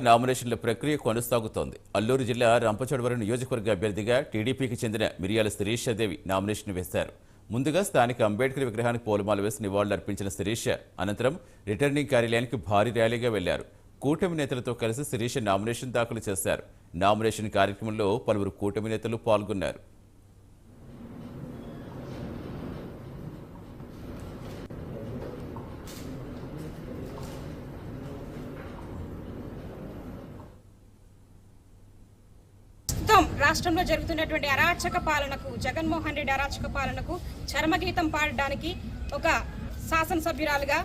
నామినేషన్ల ప్రక్రియ కొనసాగుతోంది. అల్లూరు జిల్లా రంపచోడవరం నియోజకవర్గ అభ్యర్థిగా టీడీపీకి చెందిన మిరియాల శిరీషాదేవి నామినేషన్ వేశారు. ముందుగా స్థానిక అంబేద్కర్ విగ్రహానికి పూలమాల వేసి నివాళులర్పించిన శిరీష అనంతరం రిటర్నింగ్ కార్యాలయానికి భారీ ర్యాలీగా వెళ్లారు. కూటమి నేతలతో కలిసి శిరీష నామినేషన్ దాఖలు చేశారు. నామినేషన్ కార్యక్రమంలో పలువురు కూటమి నేతలు పాల్గొన్నారు. రాష్ట్రంలో జరుగుతున్నటువంటి అరాచక పాలనకు, జగన్మోహన్ రెడ్డి అరాచక పాలనకు చరమగీతం పాడడానికి ఒక శాసనసభ్యురాలుగా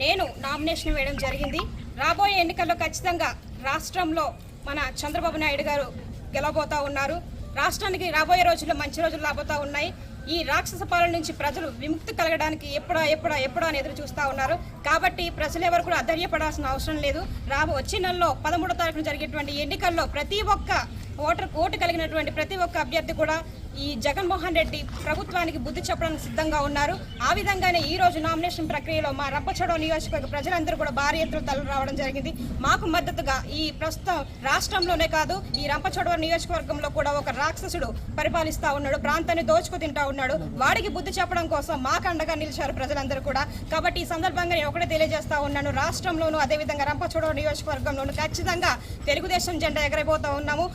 నేను నామినేషన్ వేయడం జరిగింది. రాబోయే ఎన్నికల్లో ఖచ్చితంగా రాష్ట్రంలో మన చంద్రబాబు నాయుడు గారు గెలవబోతా ఉన్నారు. రాష్ట్రానికి రాబోయే రోజుల్లో మంచి రోజులు రాబోతా ఉన్నాయి. ఈ రాక్షస పాలన నుంచి ప్రజలు విముక్తి కలగడానికి ఎప్పుడో అని ఎదురు చూస్తూ ఉన్నారు. కాబట్టి ప్రజలు ఎవరు కూడా అధైర్యపడాల్సిన అవసరం లేదు. వచ్చే నెలలో 13వ తారీఖున జరిగేటువంటి ఎన్నికల్లో ప్రతి ఒక్క ఓటు కలిగినటువంటి ప్రతి ఒక్క అభ్యర్థి కూడా ఈ జగన్మోహన్ రెడ్డి ప్రభుత్వానికి బుద్ధి చెప్పడానికి సిద్ధంగా ఉన్నారు. ఆ విధంగానే ఈ రోజు నామినేషన్ ప్రక్రియలో మా రంపచోడవరం నియోజకవర్గ ప్రజలందరూ కూడా భారీ ఎత్తున తరలి రావడం జరిగింది. మాకు మద్దతుగా ఈ ప్రస్తుతం రాష్ట్రంలోనే కాదు, ఈ రంపచోడవరం నియోజకవర్గంలో కూడా ఒక రాక్షసుడు పరిపాలిస్తా ఉన్నాడు, ప్రాంతాన్ని దోచుకు తింటా ఉన్నాడు. వాడికి బుద్ధి చెప్పడం కోసం మాకు అండగా నిలిచారు ప్రజలందరూ కూడా. కాబట్టి ఈ సందర్భంగా నేను ఒకటే తెలియజేస్తా ఉన్నాను, రాష్ట్రంలోనూ అదేవిధంగా రంపచోడవరం నియోజకవర్గంలోనూ ఖచ్చితంగా తెలుగుదేశం జెండా ఎగరబోతా ఉన్నాము.